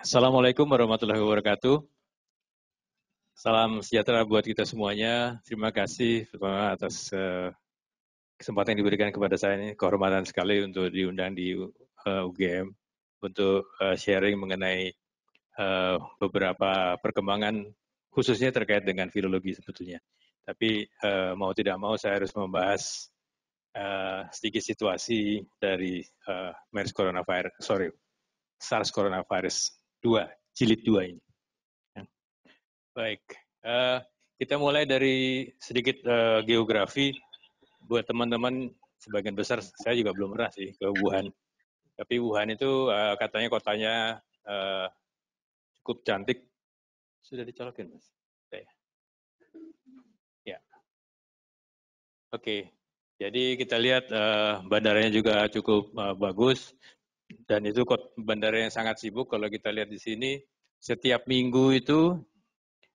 Assalamualaikum warahmatullahi wabarakatuh. Salam sejahtera buat kita semuanya. Terima kasih atas kesempatan yang diberikan kepada saya ini. Kehormatan sekali untuk diundang di UGM untuk sharing mengenai beberapa perkembangan khususnya terkait dengan virologi sebetulnya. Tapi mau tidak mau saya harus membahas sedikit situasi dari SARS coronavirus 2, jilid 2 ini. Baik, kita mulai dari sedikit geografi. Buat teman-teman, sebagian besar saya juga belum pernah sih ke Wuhan. Tapi Wuhan itu katanya kotanya cukup cantik. Sudah dicolokin, Mas? Ya. Oke, jadi kita lihat bandaranya juga cukup bagus. Dan itu bandara yang sangat sibuk. Kalau kita lihat di sini, setiap minggu itu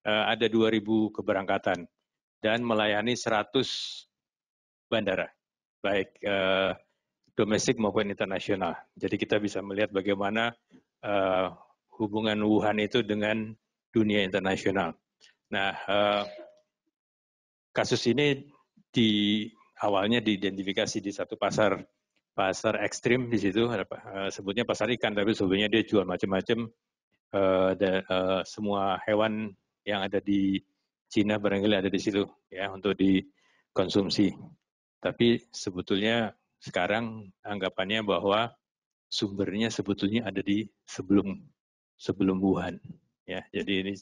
ada 2.000 keberangkatan dan melayani 100 bandara, baik domestik maupun internasional. Jadi kita bisa melihat bagaimana hubungan Wuhan itu dengan dunia internasional. Nah, kasus ini awalnya diidentifikasi di satu pasar ekstrim di situ, sebutnya pasar ikan, tapi sebetulnya dia jual macam-macam. Semua hewan yang ada di Cina barangkali ada di situ ya untuk dikonsumsi. Tapi sebetulnya sekarang anggapannya bahwa sumbernya sebetulnya ada di sebelum Wuhan. Ya, jadi ini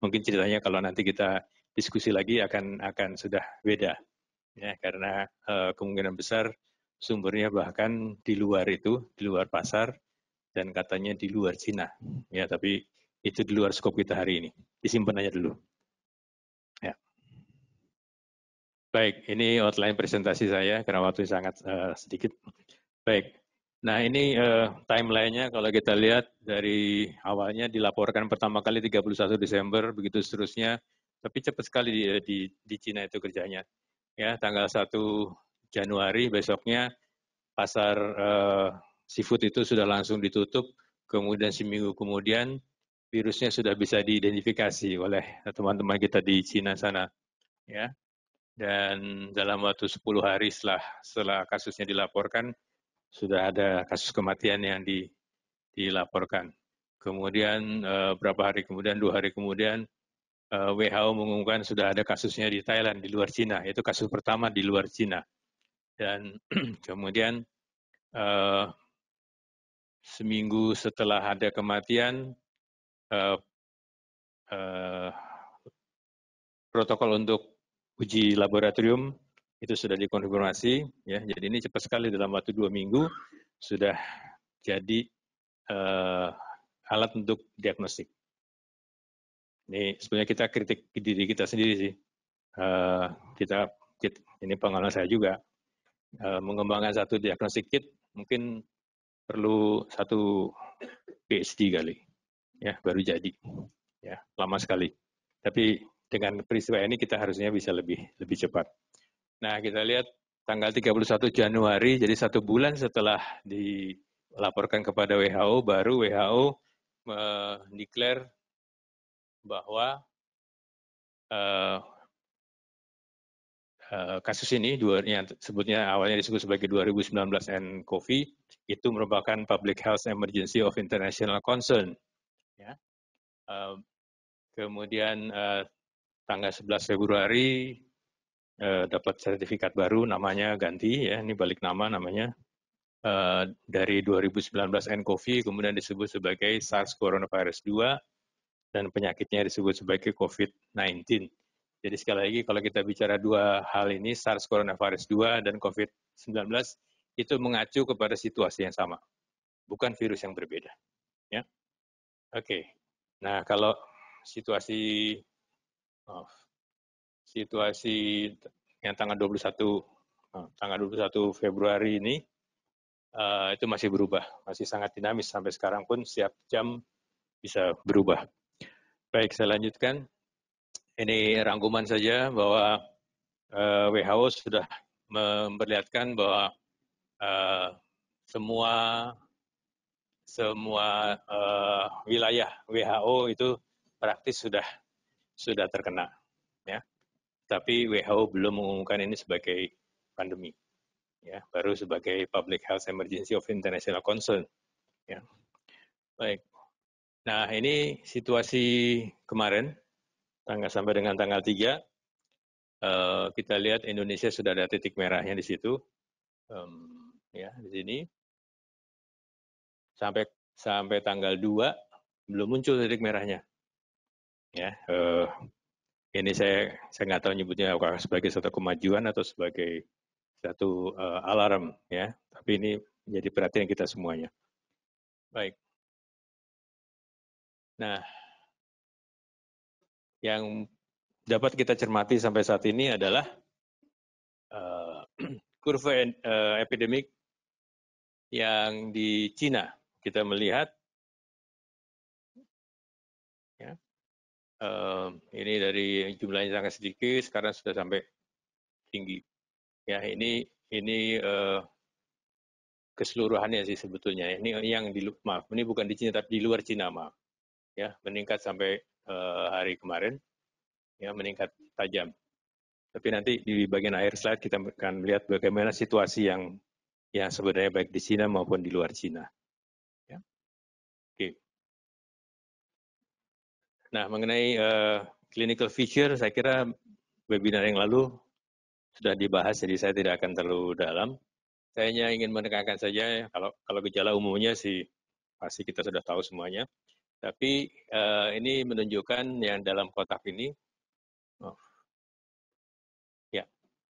mungkin ceritanya kalau nanti kita diskusi lagi akan sudah beda. Ya, karena kemungkinan besar sumbernya bahkan di luar itu, di luar pasar dan katanya di luar Cina. Ya, tapi itu di luar skop kita hari ini. Disimpan aja dulu. Ya. Baik, ini outline presentasi saya karena waktu sangat sedikit. Baik, nah ini timeline-nya kalau kita lihat dari awalnya dilaporkan pertama kali 31 Desember, begitu seterusnya, tapi cepat sekali di Cina itu kerjanya. Ya, tanggal 1 Januari besoknya pasar seafood itu sudah langsung ditutup, kemudian seminggu kemudian virusnya sudah bisa diidentifikasi oleh teman-teman kita di Cina sana. Ya, dan dalam waktu 10 hari setelah kasusnya dilaporkan, sudah ada kasus kematian yang dilaporkan. Kemudian berapa hari kemudian, 2 hari kemudian, WHO mengumumkan sudah ada kasusnya di Thailand, di luar Cina. Itu kasus pertama di luar Cina. Dan kemudian seminggu setelah ada kematian, protokol untuk uji laboratorium itu sudah dikonfirmasi, ya. Jadi ini cepat sekali dalam waktu 2 minggu sudah jadi alat untuk diagnostik. Ini sebenarnya kita kritik diri kita sendiri sih. Ini pengalaman saya juga, mengembangkan satu diagnostik kit mungkin perlu 1 PhD kali, ya baru jadi, ya lama sekali. Tapi dengan peristiwa ini kita harusnya bisa lebih cepat. Nah kita lihat tanggal 31 Januari, jadi 1 bulan setelah dilaporkan kepada WHO, baru WHO mendeklar bahwa kasus ini yang sebutnya awalnya disebut sebagai 2019 nCoV itu merupakan public health emergency of international concern. Ya. Kemudian tanggal 11 Februari dapat sertifikat baru, namanya ganti, ya ini balik nama namanya, dari 2019 nCoV kemudian disebut sebagai SARS coronavirus 2 dan penyakitnya disebut sebagai COVID-19. Jadi sekali lagi kalau kita bicara dua hal ini, SARS coronavirus 2 dan COVID-19 itu mengacu kepada situasi yang sama, bukan virus yang berbeda. Ya, oke. Nah kalau situasi yang tanggal 21 Februari ini itu masih berubah, masih sangat dinamis sampai sekarang pun setiap jam bisa berubah. Baik, saya lanjutkan. Ini rangkuman saja bahwa WHO sudah memperlihatkan bahwa semua semua wilayah WHO itu praktis sudah terkena, ya. Tapi WHO belum mengumumkan ini sebagai pandemi, ya, baru sebagai public health emergency of international concern, ya. Baik. Nah, ini situasi kemarin sampai dengan tanggal 3, kita lihat Indonesia sudah ada titik merahnya di situ, ya, di sini. Sampai tanggal 2 belum muncul titik merahnya, ya. Ini saya nggak tahu nyebutnya apakah sebagai satu kemajuan atau sebagai satu alarm, ya. Tapi ini menjadi perhatian kita semuanya. Baik. Nah, yang dapat kita cermati sampai saat ini adalah kurva epidemik yang di Cina. Kita melihat, ya, ini dari jumlahnya sangat sedikit, sekarang sudah sampai tinggi. Ya, ini keseluruhannya sih sebetulnya. Ini yang ini bukan di Cina tapi di luar Cina, maaf. Ya, meningkat sampai hari kemarin, ya, meningkat tajam. Tapi nanti di bagian akhir slide kita akan melihat bagaimana situasi yang sebenarnya baik di Cina maupun di luar Cina. Ya. Oke. Nah, mengenai clinical feature, saya kira webinar yang lalu sudah dibahas, jadi saya tidak akan terlalu dalam. Saya hanya ingin menekankan saja, kalau gejala umumnya sih pasti kita sudah tahu semuanya. Tapi ini menunjukkan yang dalam kotak ini, ya,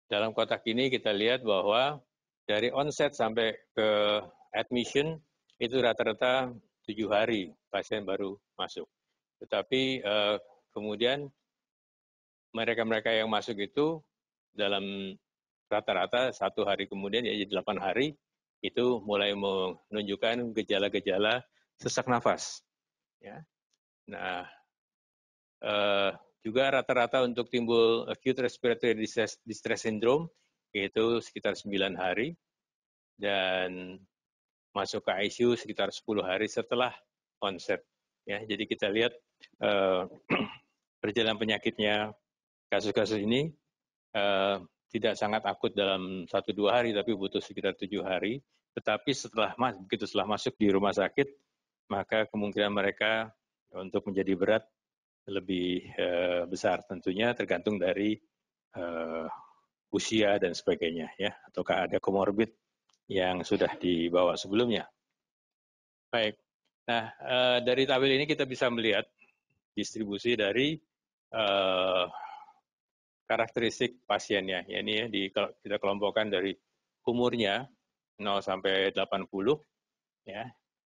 dalam kotak ini kita lihat bahwa dari onset sampai ke admission itu rata-rata 7 hari pasien baru masuk. Tetapi kemudian mereka-mereka yang masuk itu dalam rata-rata 1 hari kemudian, ya 8 hari, itu mulai menunjukkan gejala-gejala sesak nafas. Ya. Nah, juga rata-rata untuk timbul acute respiratory distress syndrome yaitu sekitar 9 hari dan masuk ke ICU sekitar 10 hari setelah onset. Ya, jadi kita lihat perjalanan penyakitnya kasus-kasus ini tidak sangat akut dalam 1-2 hari, tapi butuh sekitar 7 hari. Tetapi begitu setelah masuk di rumah sakit, maka kemungkinan mereka untuk menjadi berat lebih besar, tentunya tergantung dari usia dan sebagainya, ya, ataukah ada komorbid yang sudah dibawa sebelumnya. Baik, nah dari tabel ini kita bisa melihat distribusi dari karakteristik pasiennya. Ya, ini ya, kita kelompokkan dari umurnya 0 sampai 80, ya.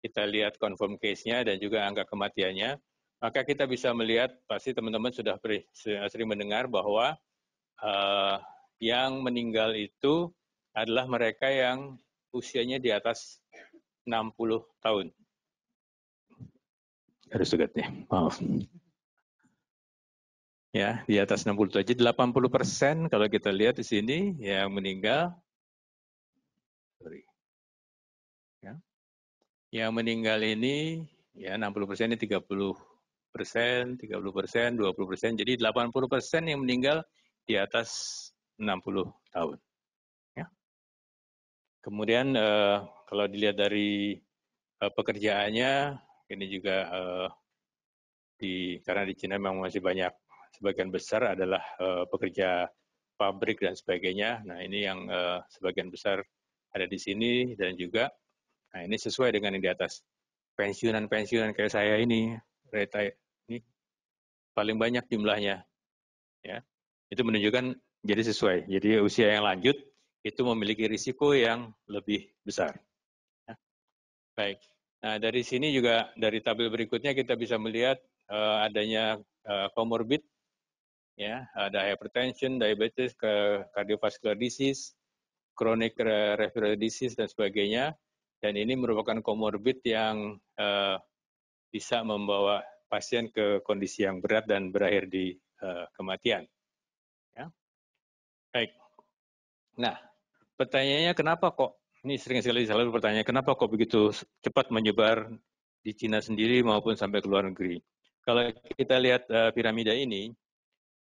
Kita lihat confirm case-nya dan juga angka kematiannya. Maka kita bisa melihat, pasti teman-teman sudah sering mendengar bahwa yang meninggal itu adalah mereka yang usianya di atas 60 tahun. Harus dekat ya, maaf. Ya, di atas 60 tahun. Jadi 80% kalau kita lihat di sini yang meninggal. Ya. Yang meninggal ini ya 60% ini 30%, 30%, 20%. Jadi 80% yang meninggal di atas 60 tahun. Ya. Kemudian kalau dilihat dari pekerjaannya, ini juga karena di Cina memang masih banyak, sebagian besar adalah pekerja pabrik dan sebagainya. Nah, ini yang sebagian besar ada di sini dan juga, nah ini sesuai dengan yang di atas. Pensiunan kayak saya ini, ini paling banyak jumlahnya, ya. Itu menunjukkan jadi sesuai. Jadi usia yang lanjut itu memiliki risiko yang lebih besar. Ya. Baik. Nah, dari sini juga dari tabel berikutnya kita bisa melihat adanya comorbid, ya, ada hypertension, diabetes, cardiovascular disease, chronic respiratory disease dan sebagainya. Dan ini merupakan comorbid yang bisa membawa pasien ke kondisi yang berat dan berakhir di kematian. Ya. Baik. Nah, pertanyaannya kenapa kok ini sering sekali selalu bertanya, kenapa kok begitu cepat menyebar di Cina sendiri maupun sampai ke luar negeri? Kalau kita lihat piramida ini,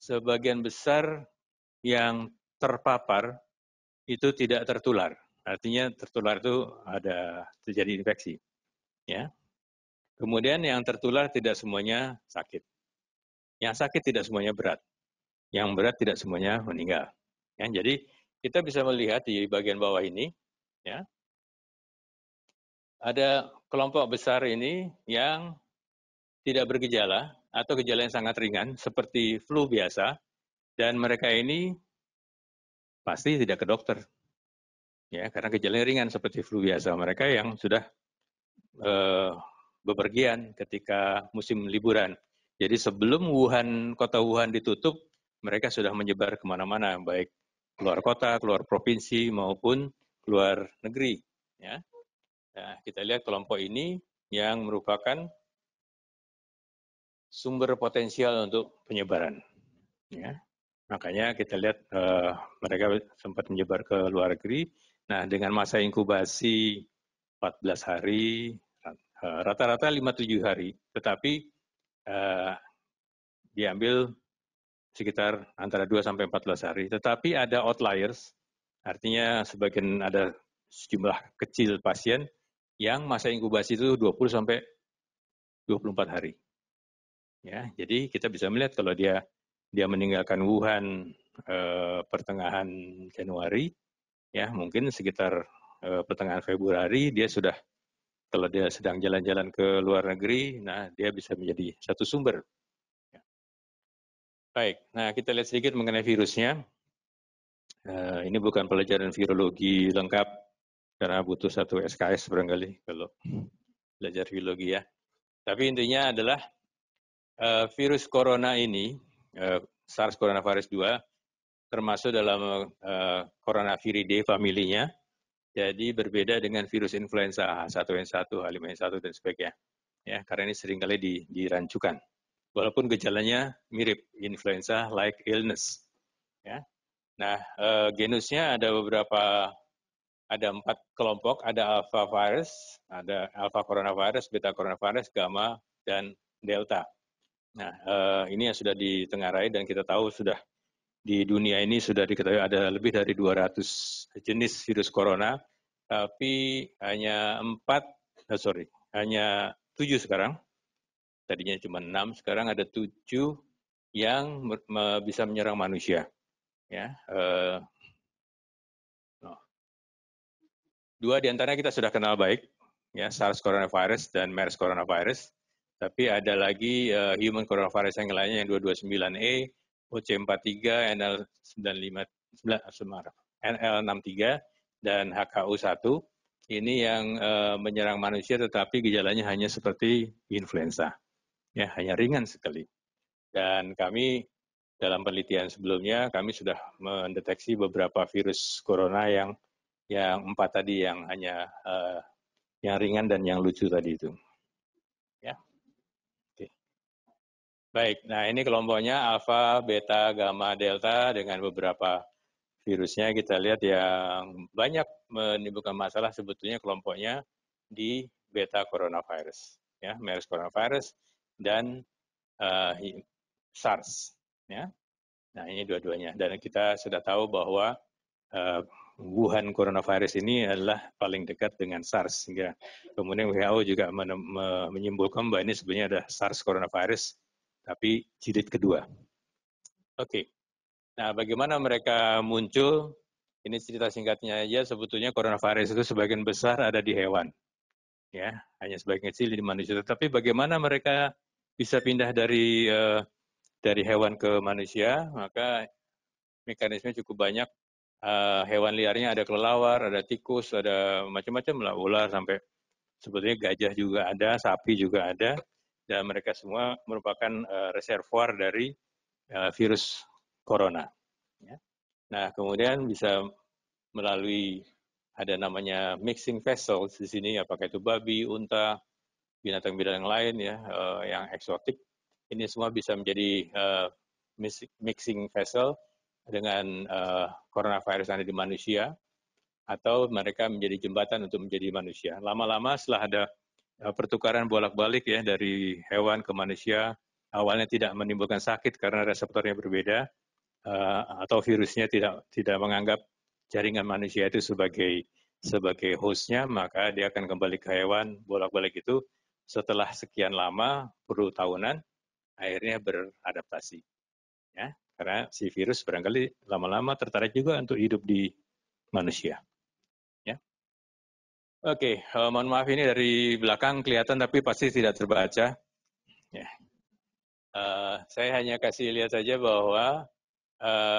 sebagian besar yang terpapar itu tidak tertular. Artinya tertular itu ada terjadi infeksi. Ya. Kemudian yang tertular tidak semuanya sakit. Yang sakit tidak semuanya berat. Yang berat tidak semuanya meninggal. Ya, jadi kita bisa melihat di bagian bawah ini, ya, ada kelompok besar ini yang tidak bergejala atau gejala yang sangat ringan seperti flu biasa, dan mereka ini pasti tidak ke dokter, ya, karena gejalanya ringan seperti flu biasa. Mereka yang sudah eh, bepergian ketika musim liburan. Jadi sebelum kota Wuhan ditutup, mereka sudah menyebar kemana-mana, baik keluar kota, keluar provinsi, maupun keluar negeri. Ya. Nah, kita lihat kelompok ini yang merupakan sumber potensial untuk penyebaran. Ya. Makanya kita lihat mereka sempat menyebar ke luar negeri. Nah, dengan masa inkubasi 14 hari, rata-rata 5-7 hari, tetapi diambil sekitar antara 2 sampai 14 hari. Tetapi ada outliers, artinya sebagian ada sejumlah kecil pasien yang masa inkubasi itu 20 sampai 24 hari. Ya, jadi kita bisa melihat kalau dia meninggalkan Wuhan pertengahan Januari, ya mungkin sekitar pertengahan Februari dia sudah, kalau dia sedang jalan-jalan ke luar negeri, nah dia bisa menjadi satu sumber. Ya. Baik, nah kita lihat sedikit mengenai virusnya. Ini bukan pelajaran virologi lengkap, karena butuh satu SKS barangkali kalau belajar virologi ya. Tapi intinya adalah virus corona ini, SARS coronavirus 2, termasuk dalam Coronaviridae familinya, jadi berbeda dengan virus influenza H1N1, H5N1, dan sebagainya. Ya, karena ini seringkali dirancukan. Walaupun gejalanya mirip influenza-like illness. Ya. Nah, genusnya ada 4 kelompok, ada alpha virus, ada alpha coronavirus, beta coronavirus, gamma, dan delta. Nah, ini yang sudah ditengarai dan kita tahu sudah di dunia ini sudah diketahui ada lebih dari 200 jenis virus corona, tapi hanya 7 sekarang. Tadinya cuma 6, sekarang ada 7 yang bisa menyerang manusia. Ya, 2 diantaranya kita sudah kenal baik, ya, SARS coronavirus dan MERS coronavirus. Tapi ada lagi human coronavirus yang lainnya yang 229E, OC43, NL63, dan HKU1. Ini yang menyerang manusia tetapi gejalanya hanya seperti influenza. Ya, hanya ringan sekali. Dan kami dalam penelitian sebelumnya kami sudah mendeteksi beberapa virus corona yang 4 tadi, yang hanya yang ringan dan yang lucu tadi itu. Ya. Oke. Baik, nah ini kelompoknya alfa, beta, gamma, delta dengan beberapa virusnya. Kita lihat yang banyak menimbulkan masalah sebetulnya kelompoknya di beta coronavirus, ya, MERS coronavirus dan SARS. Ya. Nah ini dua-duanya. Dan kita sudah tahu bahwa Wuhan coronavirus ini adalah paling dekat dengan SARS, sehingga kemudian WHO juga menyimpulkan bahwa ini sebenarnya ada SARS coronavirus, tapi jilid kedua. Oke, nah bagaimana mereka muncul? Ini cerita singkatnya aja. Sebetulnya coronavirus itu sebagian besar ada di hewan, ya, hanya sebagian kecil di manusia. Tetapi bagaimana mereka bisa pindah dari hewan ke manusia? Maka mekanisme cukup banyak. Hewan liarnya ada kelelawar, ada tikus, ada macam-macam lah, ular, sampai sebetulnya gajah juga ada, sapi juga ada, dan mereka semua merupakan reservoir dari virus corona. Ya. Nah, kemudian bisa melalui ada namanya mixing vessels di sini, apakah itu babi, unta, binatang-binatang lain ya, yang eksotik, ini semua bisa menjadi mixing vessel dengan coronavirus yang ada di manusia. atau mereka menjadi jembatan untuk menjadi manusia. Lama-lama setelah ada pertukaran bolak-balik ya dari hewan ke manusia, awalnya tidak menimbulkan sakit karena reseptornya berbeda, atau virusnya tidak menganggap jaringan manusia itu sebagai hostnya, maka dia akan kembali ke hewan bolak-balik itu. Setelah sekian lama, perlu tahunan, akhirnya beradaptasi. Ya, karena si virus barangkali lama-lama tertarik juga untuk hidup di manusia. Ya. Oke, mohon maaf ini dari belakang kelihatan tapi pasti tidak terbaca. Ya. Saya hanya kasih lihat saja bahwa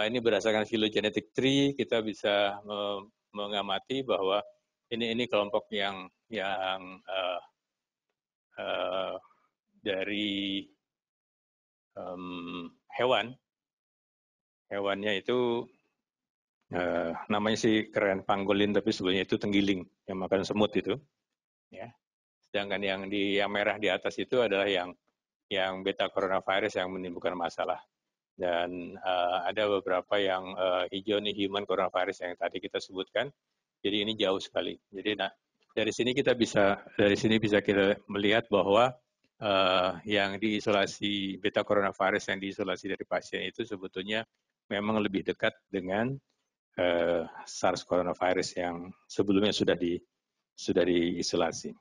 ini berdasarkan phylogenetic tree kita bisa mengamati bahwa ini kelompok yang dari hewan. Hewannya itu namanya sih keren pangolin, tapi sebenarnya itu tenggiling yang makan semut itu. Ya. Sedangkan yang merah di atas itu adalah yang beta coronavirus yang menimbulkan masalah. Dan ada beberapa yang hijau nih human coronavirus yang tadi kita sebutkan. Jadi ini jauh sekali. Jadi dari sini bisa kita melihat bahwa yang diisolasi beta coronavirus yang diisolasi dari pasien itu sebetulnya memang lebih dekat dengan SARS coronavirus yang sebelumnya sudah diisolasi.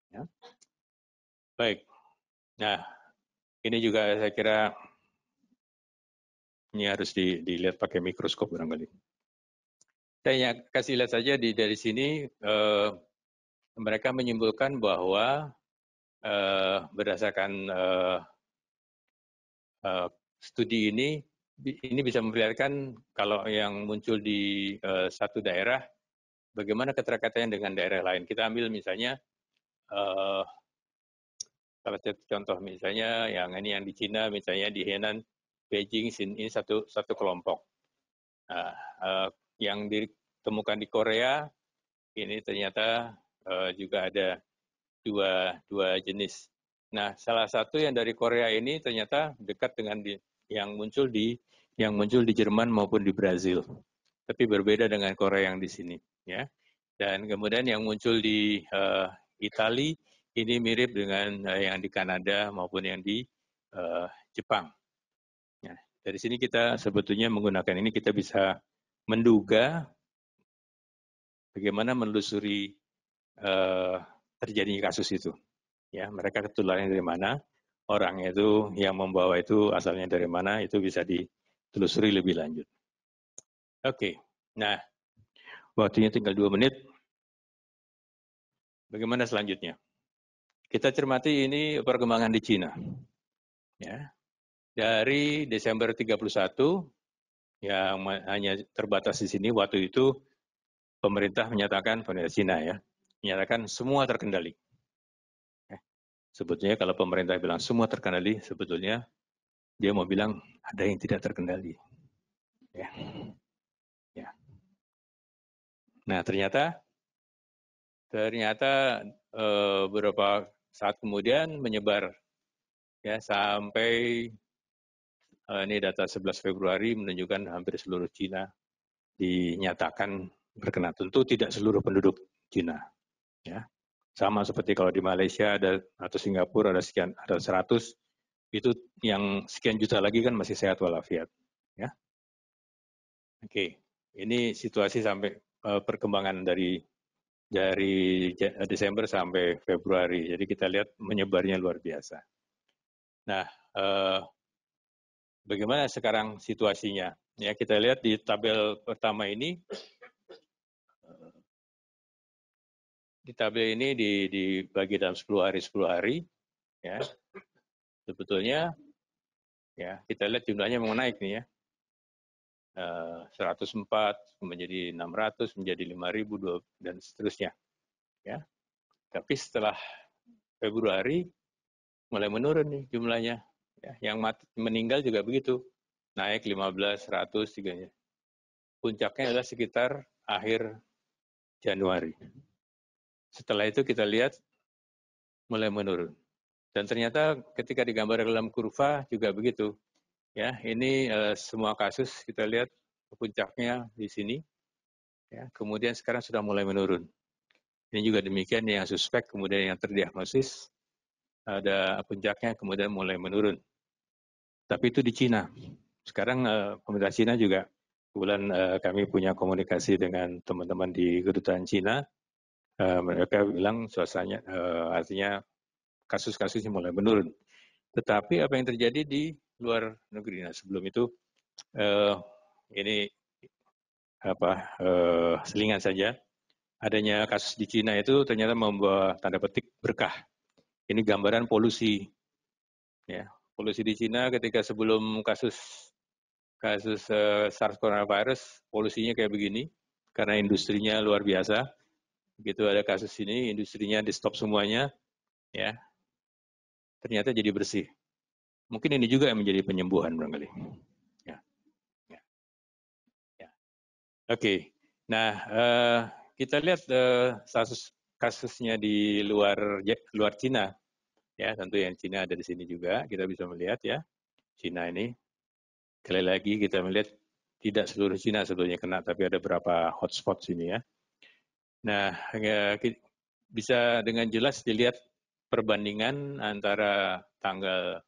Ya. Baik. Nah, ini juga saya kira ini harus dilihat pakai mikroskop barangkali. Saya kasih lihat saja dari sini mereka menyimpulkan bahwa berdasarkan studi ini bisa memperlihatkan kalau yang muncul di satu daerah, bagaimana keterkaitannya dengan daerah lain. Kita ambil misalnya salah satu contoh misalnya yang di Cina, misalnya di Henan, Beijing, ini satu kelompok. Yang ditemukan di Korea ini ternyata juga ada dua jenis. Nah, salah satu yang dari Korea ini ternyata dekat dengan yang muncul di Jerman maupun di Brazil. Tapi berbeda dengan Korea yang di sini, ya. Dan kemudian yang muncul di Italia ini mirip dengan yang di Kanada maupun yang di Jepang. Ya, dari sini kita sebetulnya menggunakan ini kita bisa menduga bagaimana menelusuri terjadinya kasus itu. Ya, mereka ketularannya dari mana, orangnya itu yang membawa itu asalnya dari mana, itu bisa ditelusuri lebih lanjut. Oke, nah waktunya tinggal 2 menit. Bagaimana selanjutnya? Kita cermati ini perkembangan di Cina. Ya, dari Desember 31 yang hanya terbatas di sini, waktu itu pemerintah menyatakan, pemerintah Cina ya, menyatakan semua terkendali. Sebetulnya kalau pemerintah bilang semua terkendali, sebetulnya dia mau bilang ada yang tidak terkendali. Ya. Ya. Nah ternyata beberapa saat kemudian menyebar ya sampai ini data 11 Februari menunjukkan hampir seluruh Cina dinyatakan berkena. Tentu tidak seluruh penduduk Cina. Ya. Sama seperti kalau di Malaysia atau Singapura ada 100, itu yang sekian juta lagi kan masih sehat walafiat. Ya. Oke, ini situasi sampai perkembangan dari Desember sampai Februari. Jadi kita lihat menyebarnya luar biasa. Nah, bagaimana sekarang situasinya? Ya, kita lihat di tabel pertama ini. Di tabel ini dibagi dalam 10 hari. Ya. Sebetulnya ya kita lihat jumlahnya mau naik nih ya. 104 menjadi 600 menjadi 5.000 dan seterusnya. Ya. Tapi setelah Februari mulai menurun nih jumlahnya. Ya, yang meninggal juga begitu. Naik 15, 100, 3. Puncaknya adalah sekitar akhir Januari. Setelah itu kita lihat mulai menurun. Dan ternyata ketika digambar dalam kurva juga begitu. Ya, ini semua kasus kita lihat puncaknya di sini. Ya, kemudian sekarang sudah mulai menurun. Ini juga demikian, yang suspek kemudian yang terdiagnosis ada puncaknya kemudian mulai menurun. Tapi itu di Cina. Sekarang pemerintah Cina juga, kebetulan kami punya komunikasi dengan teman-teman di kedutaan Cina. Mereka bilang suasananya artinya kasus-kasusnya mulai menurun. Tetapi apa yang terjadi di luar negeri? Nah, sebelum itu ini selingan saja. Adanya kasus di Cina itu ternyata membawa tanda petik berkah. Ini gambaran polusi. Ya, polusi di Cina ketika sebelum kasus SARS coronavirus, polusinya kayak begini karena industrinya luar biasa. Begitu ada kasus ini, industrinya di stop semuanya, ya, ternyata jadi bersih. Mungkin ini juga yang menjadi penyembuhan barangkali. Ya, ya, ya. Oke, nah kita lihat kasusnya di luar Cina, ya tentu yang Cina ada di sini juga kita bisa melihat ya Cina ini. Sekali lagi kita melihat tidak seluruh Cina sebetulnya kena, tapi ada beberapa hotspot sini ya. Nah, bisa dengan jelas dilihat perbandingan antara tanggal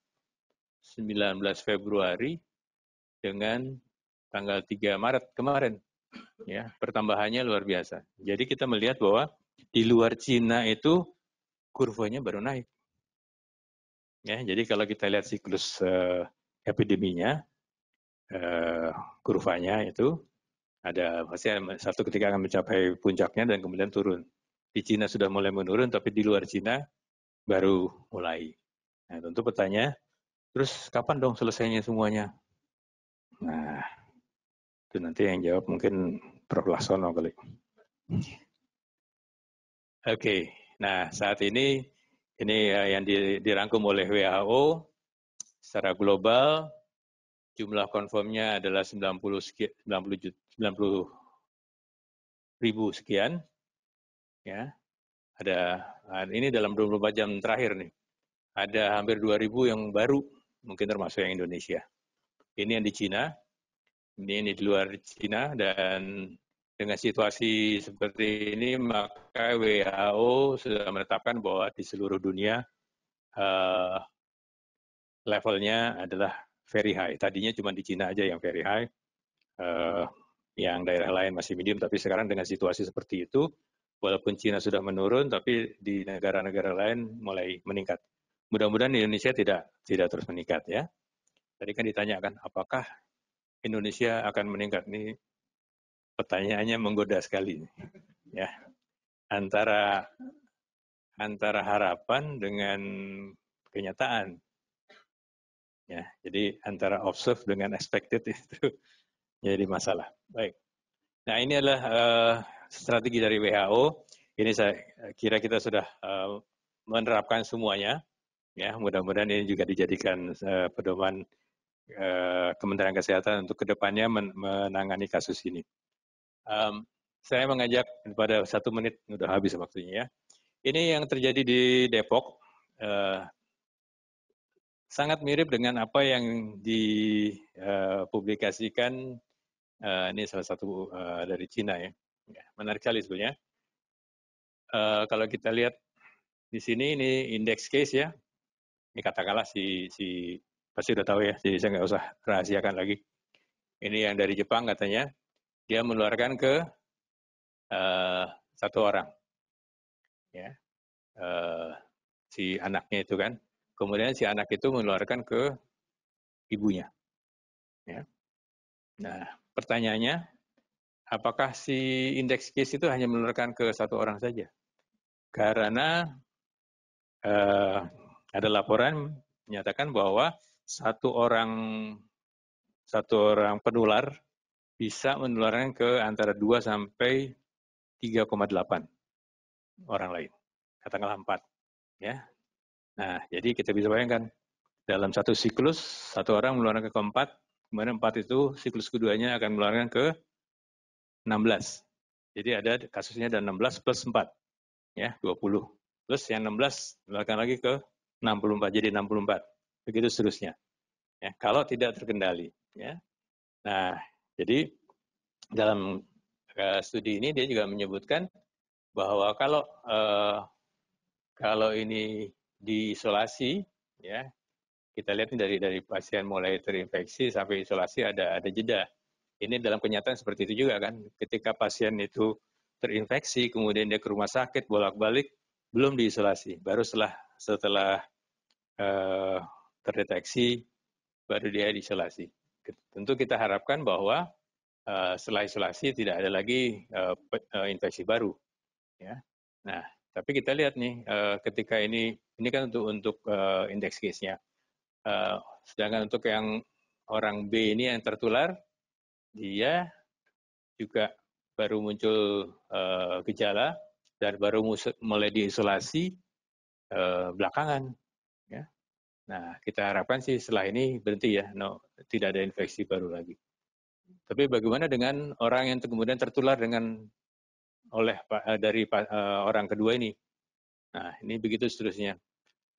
19 Februari dengan tanggal 3 Maret kemarin. Ya, pertambahannya luar biasa. Jadi kita melihat bahwa di luar Cina itu kurvanya baru naik. Ya, jadi kalau kita lihat siklus epideminya, kurvanya itu ada pasti satu ketika akan mencapai puncaknya dan kemudian turun. Di Cina sudah mulai menurun, tapi di luar Cina baru mulai. Nah, tentu pertanyaan, terus kapan dong selesainya semuanya? Nah, itu nanti yang jawab mungkin Prof. Laksono kali. Oke, nah saat ini yang dirangkum oleh WHO secara global, jumlah konfirmnya adalah 90 ribu sekian. Ya, ada ini dalam 24 jam terakhir nih. Ada hampir 2.000 yang baru, mungkin termasuk yang Indonesia. Ini yang di Cina, ini di luar Cina, dan dengan situasi seperti ini maka WHO sudah menetapkan bahwa di seluruh dunia levelnya adalah very high. Tadinya cuma di Cina aja yang very high, yang daerah lain masih medium, tapi sekarang dengan situasi seperti itu, walaupun Cina sudah menurun, tapi di negara-negara lain mulai meningkat. Mudah-mudahan Indonesia tidak terus meningkat ya. Tadi kan ditanyakan apakah Indonesia akan meningkat, nih pertanyaannya menggoda sekali ya, antara harapan dengan kenyataan ya, jadi antara observe dengan expected itu jadi masalah. Baik, nah ini adalah strategi dari WHO. Ini saya kira kita sudah menerapkan semuanya ya, mudah-mudahan ini juga dijadikan pedoman Kementerian Kesehatan untuk kedepannya menangani kasus ini. Saya mengajak pada 1 menit, sudah habis waktunya ya. Ini yang terjadi di Depok, sangat mirip dengan apa yang dipublikasikan, ini salah satu dari Cina ya. Menarik sekali sebenarnya. Kalau kita lihat di sini, ini index case ya. Ini katakanlah si pasti udah tahu ya, jadi saya nggak usah rahasiakan lagi. Ini yang dari Jepang katanya, dia menularkan ke 1 orang. Ya, si anaknya itu kan. Kemudian si anak itu menularkan ke ibunya. Ya. Nah, pertanyaannya, apakah si indeks case itu hanya menularkan ke 1 orang saja? Karena ada laporan menyatakan bahwa satu orang penular bisa menularkan ke antara 2 sampai 3,8 orang lain, katakanlah 4. Ya. Nah, jadi kita bisa bayangkan dalam satu siklus, 1 orang menularkan ke 4, kemudian 4 itu siklus keduanya akan menularkan ke 16. Jadi ada kasusnya ada 16 plus 4, ya 20. Plus yang 16 menularkan lagi ke 64, jadi 64. Begitu seterusnya. Ya, kalau tidak terkendali. Ya. Nah, jadi dalam studi ini dia juga menyebutkan bahwa kalau ini diisolasi, ya kita lihat dari pasien mulai terinfeksi sampai isolasi ada jeda. Ini dalam kenyataan seperti itu juga kan. Ketika pasien itu terinfeksi, kemudian dia ke rumah sakit bolak-balik, belum diisolasi. Baru setelah terdeteksi, baru dia diisolasi. Tentu kita harapkan bahwa setelah isolasi tidak ada lagi infeksi baru. Ya. Nah, tapi kita lihat nih, ketika ini kan untuk indeks case-nya. Sedangkan untuk yang orang B ini yang tertular, dia juga baru muncul gejala dan baru mulai diisolasi belakangan. Ya. Nah, kita harapkan sih setelah ini berhenti ya, tidak ada infeksi baru lagi. Tapi bagaimana dengan orang yang kemudian tertular dari orang kedua ini? Nah, ini begitu seterusnya.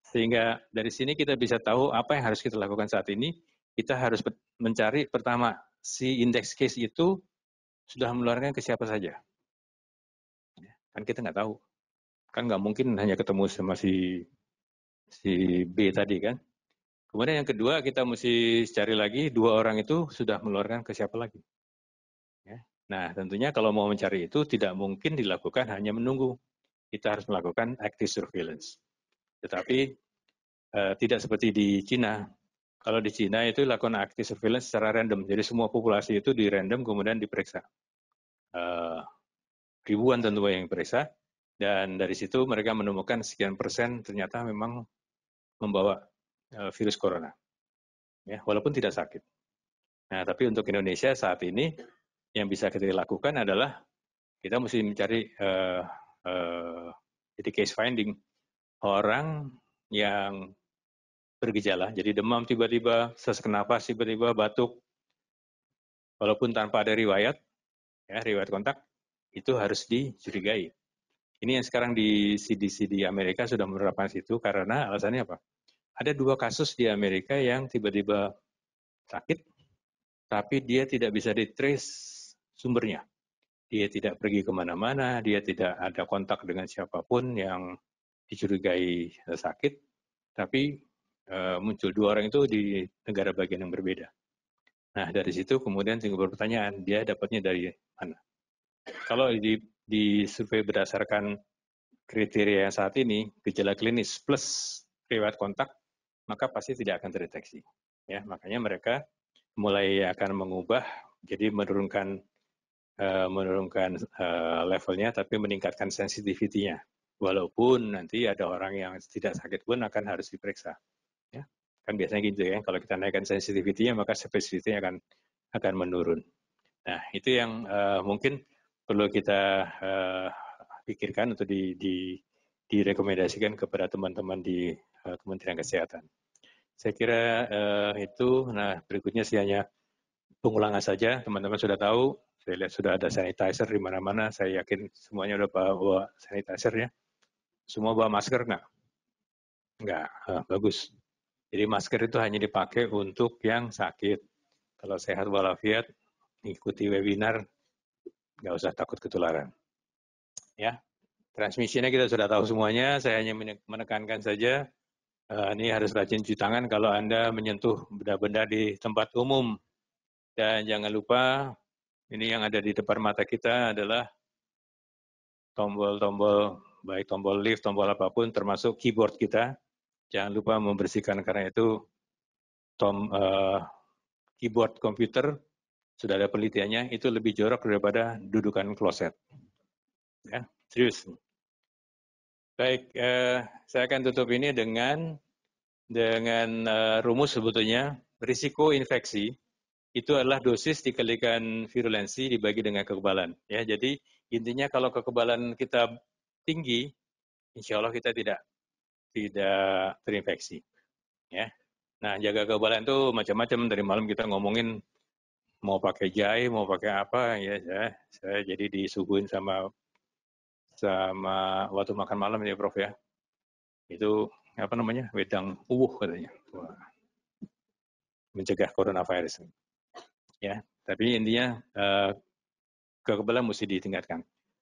Sehingga dari sini kita bisa tahu apa yang harus kita lakukan saat ini. Kita harus mencari pertama, si index case itu sudah menularkan ke siapa saja. Kan kita nggak tahu. Kan nggak mungkin hanya ketemu sama si B tadi kan. Kemudian yang kedua kita mesti cari lagi 2 orang itu sudah menularkan ke siapa lagi. Ya. Nah tentunya kalau mau mencari itu tidak mungkin dilakukan hanya menunggu. Kita harus melakukan active surveillance. Tetapi tidak seperti di Cina. Kalau di Cina itu lakukan active surveillance secara random. Jadi semua populasi itu di random kemudian diperiksa. Ribuan tentu yang diperiksa. Dan dari situ mereka menemukan sekian persen ternyata memang membawa virus corona. Ya, walaupun tidak sakit. Nah, tapi untuk Indonesia saat ini yang bisa kita lakukan adalah kita mesti mencari jadi case finding orang yang bergejala, jadi demam tiba-tiba, sesak nafas tiba-tiba, batuk, walaupun tanpa ada riwayat, ya riwayat kontak, itu harus dicurigai. Ini yang sekarang di CDC di Amerika sudah menerapkan situ karena alasannya apa? Ada 2 kasus di Amerika yang tiba-tiba sakit, tapi dia tidak bisa di-trace sumbernya. Dia tidak pergi kemana-mana, dia tidak ada kontak dengan siapapun yang dicurigai sakit, tapi muncul 2 orang itu di negara bagian yang berbeda. Nah, dari situ kemudian timbul pertanyaan, dia dapatnya dari mana? Kalau di survei berdasarkan kriteria yang saat ini, gejala klinis plus riwayat kontak, maka pasti tidak akan terdeteksi. Ya, makanya mereka mulai akan mengubah, jadi menurunkan levelnya, tapi meningkatkan sensitivity-nya. Walaupun nanti ada orang yang tidak sakit pun akan harus diperiksa. Ya. Kan biasanya gitu ya, kalau kita naikkan sensitivity-nya, maka spesifitinya akan menurun. Nah, itu yang mungkin perlu kita pikirkan atau direkomendasikan kepada teman-teman di Kementerian Kesehatan. Saya kira itu. Nah, berikutnya sih hanya pengulangan saja. Teman-teman sudah tahu, saya lihat sudah ada sanitizer di mana-mana. Saya yakin semuanya sudah bawa sanitizer ya. Semua bawa masker nggak? Nggak, bagus. Jadi masker itu hanya dipakai untuk yang sakit. Kalau sehat walafiat, ikuti webinar, nggak usah takut ketularan. Ya, transmisinya kita sudah tahu semuanya. Saya hanya menekankan saja, ini harus rajin cuci tangan kalau Anda menyentuh benda-benda di tempat umum. Dan jangan lupa, ini yang ada di depan mata kita adalah tombol-tombol, baik tombol lift, tombol apapun, termasuk keyboard kita. Jangan lupa membersihkan, karena itu keyboard komputer, sudah ada penelitiannya, itu lebih jorok daripada dudukan kloset. Ya, serius. Baik, saya akan tutup ini dengan rumus sebetulnya. Risiko infeksi itu adalah dosis dikalikan virulensi dibagi dengan kekebalan. Ya, jadi intinya kalau kekebalan kita tinggi, insya Allah kita tidak terinfeksi. Ya. Nah, jaga kekebalan itu macam-macam. Dari malam kita ngomongin mau pakai jahe, mau pakai apa, ya saya jadi disuguhin sama waktu makan malam ya Prof ya. Itu apa namanya, wedang katanya. Wah, mencegah coronavirus. Ya, tapi intinya kekebalan mesti ditingkatkan.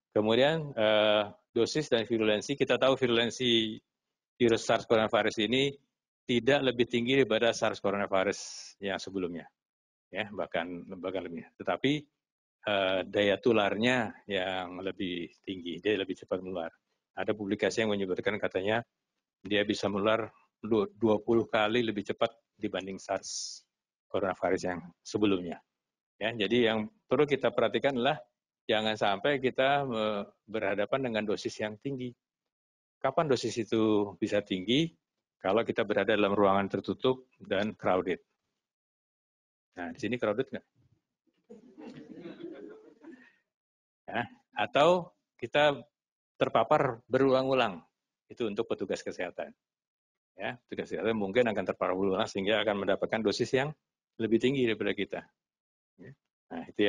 Kemudian dosis dan virulensi, kita tahu virulensi virus SARS coronavirus ini tidak lebih tinggi daripada SARS coronavirus yang sebelumnya, ya bahkan lebih. Tetapi daya tularnya yang lebih tinggi, dia lebih cepat menular. Ada publikasi yang menyebutkan katanya dia bisa menular 20 kali lebih cepat dibanding SARS coronavirus yang sebelumnya. Ya, jadi yang perlu kita perhatikan adalah jangan sampai kita berhadapan dengan dosis yang tinggi. Kapan dosis itu bisa tinggi? Kalau kita berada dalam ruangan tertutup dan crowded. Nah, di sini crowded nggak? Ya, atau kita terpapar berulang-ulang. Itu untuk petugas kesehatan. Ya, petugas kesehatan mungkin akan terpapar berulang sehingga akan mendapatkan dosis yang lebih tinggi daripada kita. Nah, itu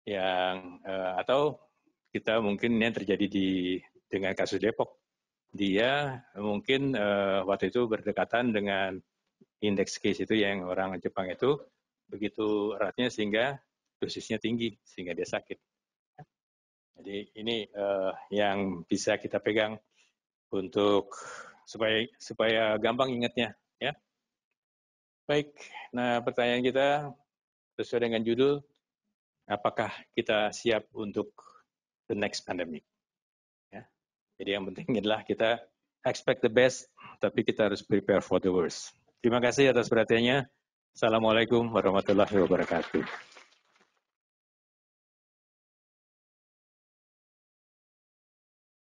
yang atau kita mungkin yang terjadi dengan kasus Depok. Dia mungkin waktu itu berdekatan dengan indeks case itu yang orang Jepang itu begitu eratnya sehingga dosisnya tinggi sehingga dia sakit. Jadi ini yang bisa kita pegang untuk supaya gampang ingatnya, ya. Baik, nah pertanyaan kita sesuai dengan judul, apakah kita siap untuk the next pandemic? Ya. Jadi yang penting adalah kita expect the best, tapi kita harus prepare for the worst. Terima kasih atas perhatiannya. Assalamualaikum warahmatullahi wabarakatuh.